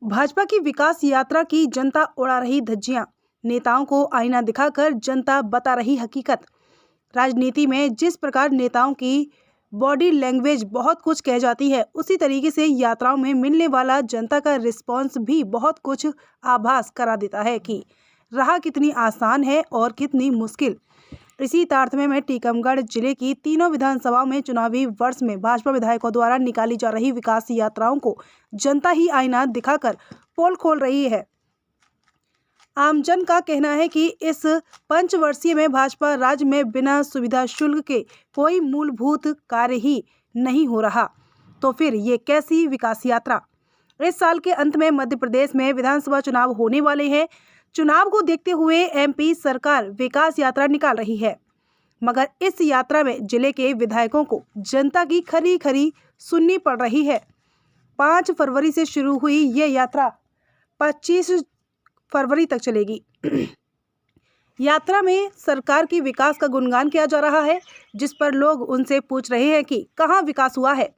भाजपा की विकास यात्रा की जनता उड़ा रही धज्जियां, नेताओं को आईना दिखाकर जनता बता रही हकीकत। राजनीति में जिस प्रकार नेताओं की बॉडी लैंग्वेज बहुत कुछ कह जाती है, उसी तरीके से यात्राओं में मिलने वाला जनता का रिस्पांस भी बहुत कुछ आभास करा देता है कि राह कितनी आसान है और कितनी मुश्किल। इसी तारतम्य में टीकमगढ़ जिले की तीनों विधानसभाओं में चुनावी वर्ष में भाजपा विधायकों द्वारा निकाली जा रही विकास यात्राओं को जनता ही आईना दिखाकर पोल खोल रही है। आमजन का कहना है कि इस पंचवर्षीय में भाजपा राज्य में बिना सुविधा शुल्क के कोई मूलभूत कार्य ही नहीं हो रहा, तो फिर ये कैसी विकास यात्रा। इस साल के अंत में मध्य प्रदेश में विधानसभा चुनाव होने वाले हैं। चुनाव को देखते हुए एमपी सरकार विकास यात्रा निकाल रही है, मगर इस यात्रा में जिले के विधायकों को जनता की खरी खरी सुननी पड़ रही है। 5 फरवरी से शुरू हुई ये यात्रा 25 फरवरी तक चलेगी। यात्रा में सरकार की विकास का गुणगान किया जा रहा है, जिस पर लोग उनसे पूछ रहे हैं कि कहाँ विकास हुआ है,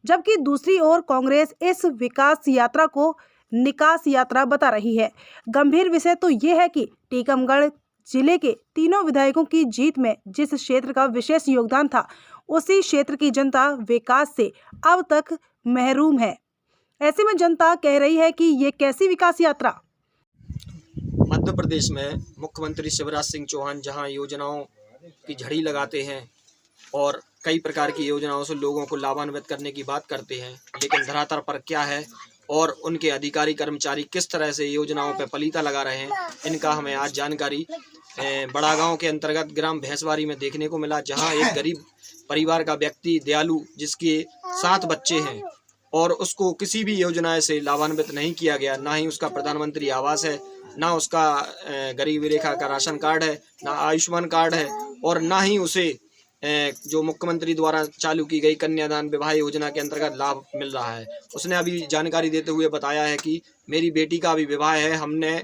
जबकि दूसरी ओर कांग्रेस इस विकास यात्रा को निकास यात्रा बता रही है। गंभीर विषय तो ये है कि टीकमगढ़ जिले के तीनों विधायकों की जीत में जिस क्षेत्र का विशेष योगदान था, उसी क्षेत्र की जनता विकास से अब तक महरूम है। ऐसे में जनता कह रही है कि ये कैसी विकास यात्रा। मध्य प्रदेश में मुख्यमंत्री शिवराज सिंह चौहान जहां योजनाओं की झड़ी लगाते हैं और कई प्रकार की योजनाओं से लोगों को लाभान्वित करने की बात करते हैं, लेकिन धरातल पर क्या है और उनके अधिकारी कर्मचारी किस तरह से योजनाओं पर पलीता लगा रहे हैं, इनका हमें आज जानकारी बड़ा गांव के अंतर्गत ग्राम भैंसवारी में देखने को मिला, जहां एक गरीब परिवार का व्यक्ति दयालु जिसके 7 बच्चे हैं और उसको किसी भी योजना से लाभान्वित नहीं किया गया। ना ही उसका प्रधानमंत्री आवास है, ना उसका गरीबी रेखा का राशन कार्ड है, ना आयुष्मान कार्ड है और ना ही उसे जो मुख्यमंत्री द्वारा चालू की गई कन्यादान विवाह योजना के अंतर्गत लाभ मिल रहा है। उसने अभी जानकारी देते हुए बताया है कि मेरी बेटी का अभी विवाह है, हमने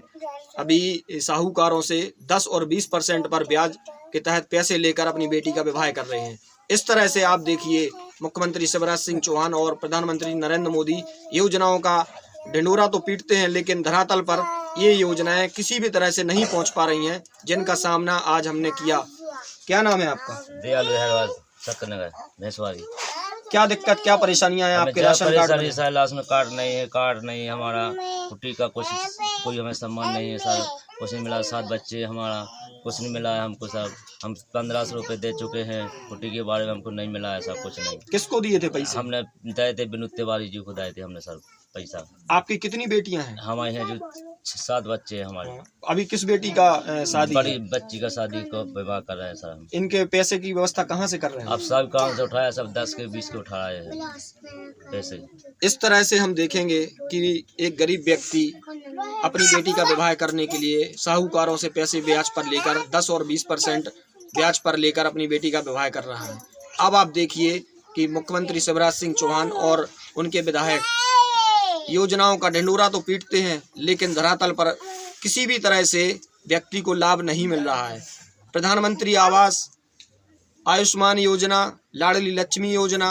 अभी साहूकारों से 10 और 20% पर ब्याज के तहत पैसे लेकर अपनी बेटी का विवाह कर रहे हैं। इस तरह से आप देखिए, मुख्यमंत्री शिवराज सिंह चौहान और प्रधानमंत्री नरेंद्र मोदी योजनाओं का ढिंडोरा तो पीटते हैं, लेकिन धरातल पर ये योजनाएं किसी भी तरह से नहीं पहुंच पा रही हैं, जिनका सामना आज हमने किया। क्या नाम है आपका? दयालु सत्यनगर भैंसवारी। क्या दिक्कत, क्या परेशानियां हैं आपके राशन कार्ड में? राशन कार्ड नहीं हमारा, छुट्टी का कोई हमें सम्मान नहीं है सर, कुछ नहीं मिला। 7 बच्चे, हमारा कुछ नहीं मिला है हमको सर। हम 1500 रुपये दे चुके हैं, छुट्टी के बारे में हमको नहीं मिला है सर, कुछ नहीं। किसको दिए थे पैसे? हमने दिए थे विनोद तिवारी जी को दिए थे हमने सर पैसा। आपकी कितनी बेटियां हैं? हमारे यहाँ जो 7 बच्चे हैं हमारे। अभी किस बेटी का शादी? बड़ी बच्ची का शादी को विवाह कर रहे हैं सर हम। इनके पैसे की व्यवस्था कहाँ से कर रहे हैं? अब सब काम से उठाया, सब 10 के 20 के उठा रहे हैं पैसे। इस तरह से हम देखेंगे कि एक गरीब व्यक्ति अपनी बेटी का विवाह करने के लिए साहूकारों से पैसे ब्याज पर लेकर 10 और 20% ब्याज पर लेकर अपनी बेटी का विवाह कर रहा है। अब आप देखिए कि मुख्यमंत्री शिवराज सिंह चौहान और उनके विधायक योजनाओं का ढिंडोरा तो पीटते हैं, लेकिन धरातल पर किसी भी तरह से व्यक्ति को लाभ नहीं मिल रहा है। प्रधानमंत्री आवास, आयुष्मान योजना, लाडली लक्ष्मी योजना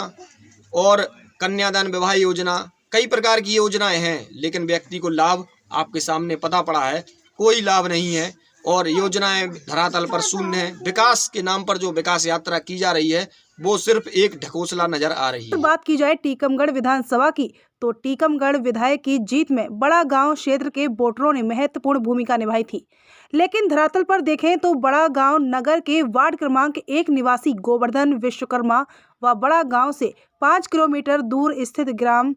और कन्यादान विवाह योजना, कई प्रकार की योजनाएं हैं, लेकिन व्यक्ति को लाभ आपके सामने पता पड़ा है, कोई लाभ नहीं है और योजनाएं धरातल पर शून्य है। विकास के नाम पर जो विकास यात्रा की जा रही है, वो सिर्फ एक ढकोसला नजर आ रही है। बात की जाए टीकमगढ़ विधानसभा की, तो टीकमगढ़ विधायक की जीत में बड़ा गांव क्षेत्र के वोटरों ने महत्वपूर्ण भूमिका निभाई थी, लेकिन धरातल पर देखें तो बड़ा गांव नगर के वार्ड क्रमांक 1 निवासी गोवर्धन विश्वकर्मा व बड़ा गांव से 5 किलोमीटर दूर स्थित ग्राम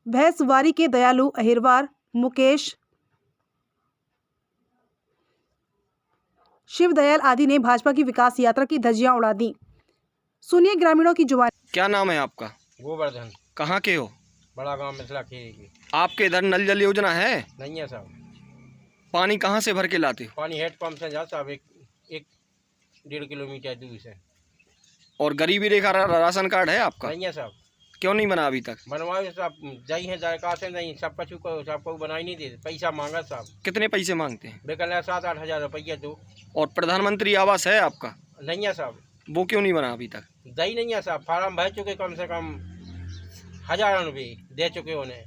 भैंसवारी के दयालु, अहिरवार, मुकेश, शिवदयाल आदि ने भाजपा की विकास यात्रा की धज्जियां उड़ा दी। सुनिए ग्रामीणों की जुबानी। क्या नाम है आपका? गोवर्धन। कहाँ के हो? बड़ा गांव मिथिला खेरी की। आपके इधर नल जल योजना है? नहीं है साहब। पानी कहाँ से भर के लाते हो? पानी हेड पंप से जाता साहब, एक 1.5 किलोमीटर दूर से। और गरीबी रेखा राशन कार्ड है आपका? नहीं है साहब। क्यों नहीं बना अभी तक? बनवाए साहब, जाई है जायका से नहीं, सब कछु को सबको बनाई नहीं देते, पैसा मांगा साहब। कितने पैसे मांगते हैं? बेकल 7-8 हज़ार रुपया दो। और प्रधानमंत्री आवास है आपका? नहीं है साहब। वो क्यों नहीं बना अभी तक? दही नहीं है साहब, फार्म भर चुके कम से कम हज़ारों रुपये दे चुके उन्हें,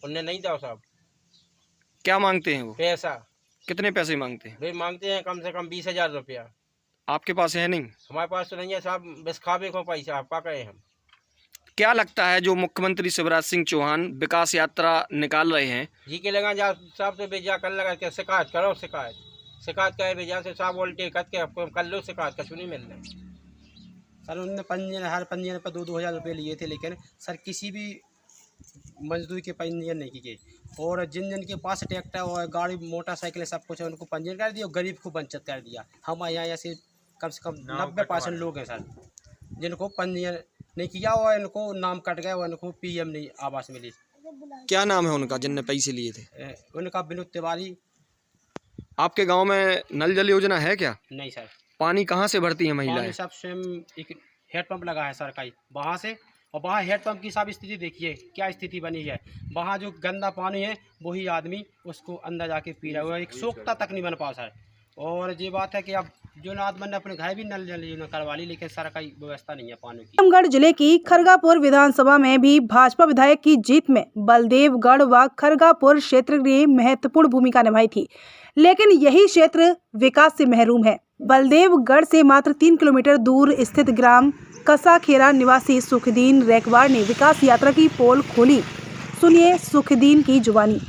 उन्हें नहीं दो साहब क्या मांगते हैं वो? पैसा। कितने पैसे मांगते हैं? वे मांगते हैं कम से कम 20,000 रुपया। आपके पास है नहीं? हमारे पास तो नहीं है साहब, बस खावे को पैसा पा गए हम। क्या लगता है जो मुख्यमंत्री शिवराज सिंह चौहान विकास यात्रा निकाल रहे हैं, जी के लगा जा साहब से भेजा कर लगा के शिकायत करो, शिकायत करे भेजा से साहब उल्टे करके आपको कर लो शिकायत, कछु नहीं मिल रहा। सर उन्होंने पंजीयन हर पंजीयन पर 2-2 हज़ार रुपये लिए थे, लेकिन सर किसी भी मजदूर के पंजीयन नहीं किए। और जिन जिन के पास ट्रैक्टर और गाड़ी मोटरसाइकिल सब कुछ है उनको पंजीयन कर दिया और गरीब को वंचित कर दिया। हमारे यहाँ ऐसे कम से कम 90% लोग हैं सर जिनको पंजीयन नहीं किया और इनको नाम कट गया और इनको PM नहीं आवास मिली। क्या नाम है उनका जिनने पैसे लिए थे? उनका विनोद तिवारी। आपके गांव में नल जल योजना है क्या? नहीं सर। पानी कहाँ से भरती है पानी महिलाएं? सब स्वयं एक हेडपम्प लगा है सरकारी वहाँ से, और वहाँ हेडपम्प की सब स्थिति देखिए क्या स्थिति बनी है। वहाँ जो गंदा पानी है वही आदमी उसको अंदर जाके पी रहा है, एक सोखता तक नहीं बन पा सर। और ये बात है कि अब जो आदमी ने अपने घर भी नल जल योजना करवा ली, लेकिन सरकारी व्यवस्था नहीं है पानी की। टीकमगढ़ जिले की खरगापुर विधानसभा में भी भाजपा विधायक की जीत में बलदेवगढ़ व खरगापुर क्षेत्र ने महत्वपूर्ण भूमिका निभाई थी, लेकिन यही क्षेत्र विकास से महरूम है। बलदेवगढ़ से मात्र 3 किलोमीटर दूर स्थित ग्राम कसाखेरा निवासी सुखदीन रैकवार ने विकास यात्रा की पोल खोली। सुनिए सुखदीन की जुबानी।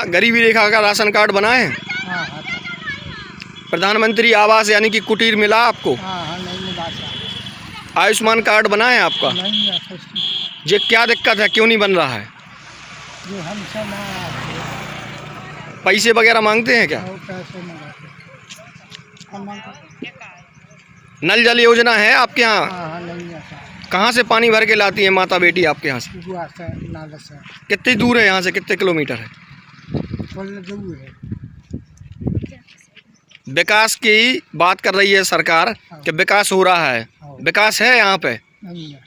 गरीबी रेखा का राशन कार्ड बनाए हैं? प्रधानमंत्री आवास यानी कि कुटीर मिला आपको? नहीं मिला। आयुष्मान कार्ड बनाए हैं आपका? नहीं है कुछ, ये क्या दिक्कत है, क्यों नहीं बन रहा है? जो हमसे ना पैसे वगैरह मांगते हैं क्या? पैसे मंगाते नल जल योजना है आपके यहाँ? हाँ नहीं है सर। कहाँ से पानी भर के लाती है माता बेटी आपके यहाँ से? जुआ से नाला से कितनी दूर है यहाँ से, कितने किलोमीटर है? थोड़ा दूर है। विकास की बात कर रही है सरकार कि विकास हो रहा है, विकास है यहाँ पे? नहीं है।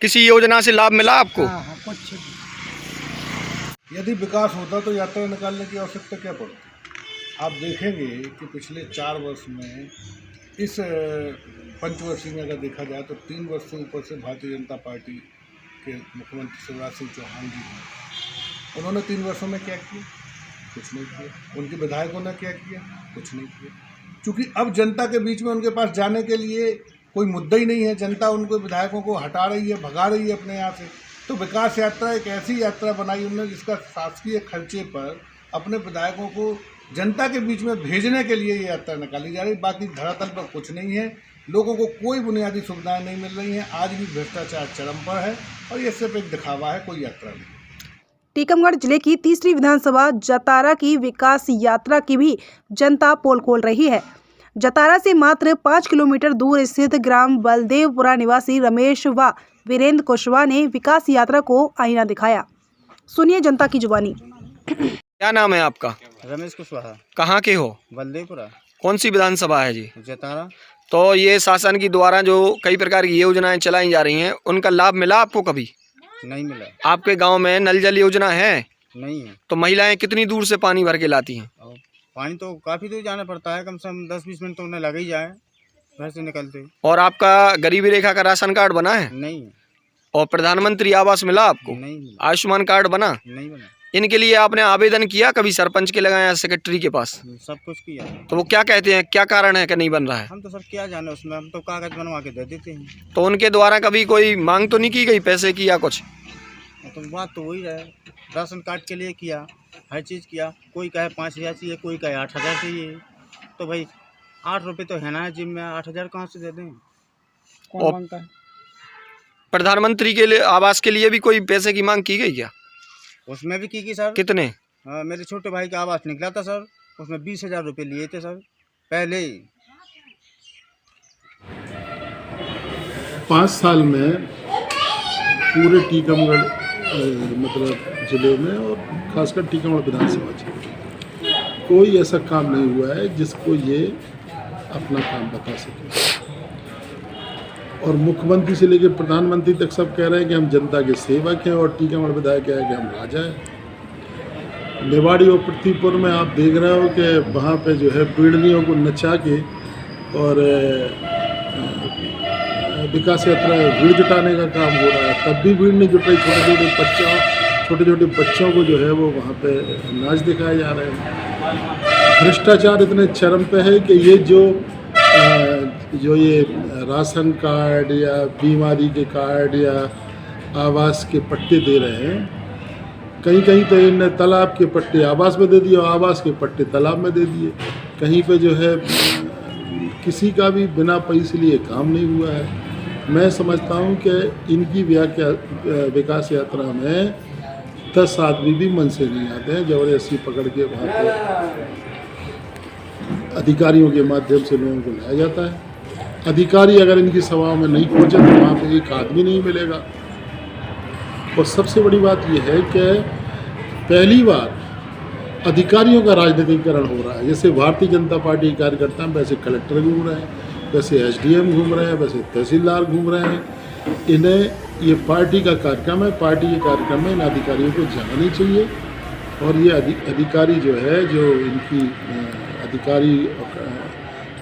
किसी योजना से लाभ मिला आपको? हाँ कुछ नहीं। यदि विकास होता तो यात्रा निकालने की आवश्यकता क्या पड़ती? आप देखेंगे कि पिछले 4 वर्ष में इस पंचवर्षीय में अगर देखा जाए तो 3 वर्ष से ऊपर से भारतीय जनता पार्टी के मुख्यमंत्री शिवराज सिंह चौहान जी हैं। उन्होंने 3 वर्षों में क्या किया? कुछ नहीं किया। उनके विधायकों ने क्या किया? कुछ नहीं किया। क्योंकि अब जनता के बीच में उनके पास जाने के लिए कोई मुद्दा ही नहीं है। जनता उनको विधायकों को हटा रही है, भगा रही है अपने यहाँ से। तो विकास यात्रा एक ऐसी यात्रा बनाई उन्होंने जिसका शासकीय खर्चे पर अपने विधायकों को जनता के बीच में भेजने के लिए ये यात्रा निकाली जा रही। बाकी धरातल पर कुछ नहीं है, लोगों को कोई बुनियादी सुविधाएं नहीं मिल रही हैं। आज भी भ्रष्टाचार चरम पर है और ये सिर्फ एक दिखावा है, कोई यात्रा नहीं। टीकमगढ़ जिले की तीसरी विधानसभा जतारा की विकास यात्रा की भी जनता पोल खोल रही है। जतारा से मात्र 5 किलोमीटर दूर स्थित ग्राम बलदेवपुरा निवासी रमेश व वीरेंद्र कुशवाहा ने विकास यात्रा को आईना दिखाया। सुनिए जनता की जुबानी। क्या नाम है आपका? रमेश कुशवाहा। कहाँ के हो? बलदेवपुरा। कौन सी विधानसभा है जी? जतारा। तो ये शासन की द्वारा जो कई प्रकार की योजनाएं चलाई जा रही हैं, उनका लाभ मिला आपको कभी? नहीं मिला। आपके गांव में नल जल योजना है? नहीं है। तो महिलाएं कितनी दूर से पानी भर के लाती हैं? पानी तो काफ़ी दूर जाना पड़ता है, कम से कम 10-20 मिनट तो उन्हें लग ही जाए घर से निकलते। और आपका गरीबी रेखा का राशन कार्ड बना है? नहीं। और प्रधानमंत्री आवास मिला आपको? नहीं मिला। आयुष्मान कार्ड बना? नहीं बना। इनके लिए आपने आवेदन किया कभी सरपंच के लगाया सेक्रेटरी के पास? सब कुछ किया। तो वो क्या कहते हैं, क्या कारण है कि नहीं बन रहा है? हम तो सर क्या जाने उसमें, हम तो कागज बनवा के दे देते हैं। तो उनके द्वारा कभी कोई मांग तो नहीं की गई पैसे की या कुछ? तो बात तो वही है, राशन कार्ड के लिए किया, हर चीज़ किया। कोई कहे 5,000 चाहिए, कोई कहे 8,000 चाहिए। तो भाई 8 रुपये तो है ना जिम में, 8,000 कहाँ से दे दें? कौन मांगता है? प्रधानमंत्री के लिए आवास के लिए भी कोई पैसे की मांग की गई क्या? उसमें भी की सर। कितने? मेरे छोटे भाई का आवास निकला था सर, उसमें 20,000 रुपये लिए थे सर पहले ही। 5 साल में पूरे टीकमगढ़ मतलब जिले में और खासकर टीकमगढ़ विधानसभा क्षेत्र कोई ऐसा काम नहीं हुआ है जिसको ये अपना काम बता सके। और मुख्यमंत्री से लेकर प्रधानमंत्री तक सब कह रहे हैं कि हम जनता के सेवक हैं, और टीकमगढ़ विधायक कह कि हम राजा हैं। निवाड़ी और पृथ्वीपुर में आप देख रहे हो कि वहाँ पे जो है पीड़ियों को नचा के और विकास यात्रा भीड़ जुटाने का काम हो रहा है, तब भी भीड़ नहीं जुट रही। छोटे छोटे बच्चों को जो है वो वहाँ पे नाच दिखाए जा रहे हैं। भ्रष्टाचार इतने चरम पे है कि ये जो ये राशन कार्ड या बीमारी के कार्ड या आवास के पट्टे दे रहे हैं, कहीं कहीं तो इन्हें तालाब के पट्टे आवास में दे दिए और आवास के पट्टे तालाब में दे दिए। कहीं पे जो है किसी का भी बिना पैसे लिए काम नहीं हुआ है। मैं समझता हूँ कि इनकी विकास यात्रा में 10 आदमी भी मन से नहीं आते हैं, ज़बरदस्ती पकड़ के वहाँ पे अधिकारियों के माध्यम से लोगों को लाया जाता है। अधिकारी अगर इनकी सभाओं में नहीं पहुँचे तो वहाँ पे एक आदमी नहीं मिलेगा। और सबसे बड़ी बात यह है कि पहली बार अधिकारियों का राजनीतिकरण हो रहा है। जैसे भारतीय जनता पार्टी के कार्यकर्ता वैसे कलेक्टर घूम रहे हैं, वैसे एसडीएम घूम रहे हैं, वैसे तहसीलदार घूम रहे हैं। इन्हें ये पार्टी का कार्यक्रम है, पार्टी के कार्यक्रम में इन अधिकारियों को जाना नहीं चाहिए। और ये अधिकारी जो है, जो इनकी अधिकारी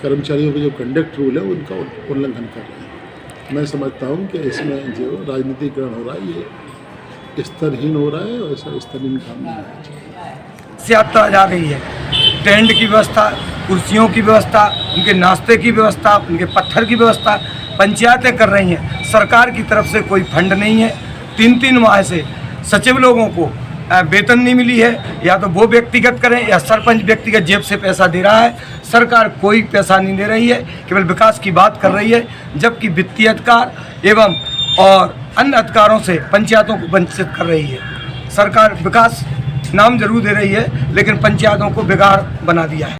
कर्मचारियों के जो कंडक्ट रूल है उनका उल्लंघन कर रहे हैं। मैं समझता हूँ कि इसमें जो राजनीतिकरण हो रहा है ये स्तरहीन हो रहा है और ऐसा स्तरहीन काम नहीं होना चाहिए। यात्रा जा रही है, टेंट की व्यवस्था, कुर्सियों की व्यवस्था, उनके नाश्ते की व्यवस्था, उनके पत्थर की व्यवस्था पंचायतें कर रही हैं। सरकार की तरफ से कोई फंड नहीं है। 3-3 माह से सचिव लोगों को वेतन नहीं मिली है, या तो वो व्यक्तिगत करें या सरपंच व्यक्तिगत जेब से पैसा दे रहा है। सरकार कोई पैसा नहीं दे रही है, केवल विकास की बात कर रही है, जबकि वित्तीय अधिकार एवं और अन्य अधिकारों से पंचायतों को वंचित कर रही है। सरकार विकास नाम जरूर दे रही है, लेकिन पंचायतों को बेकार बना दिया है।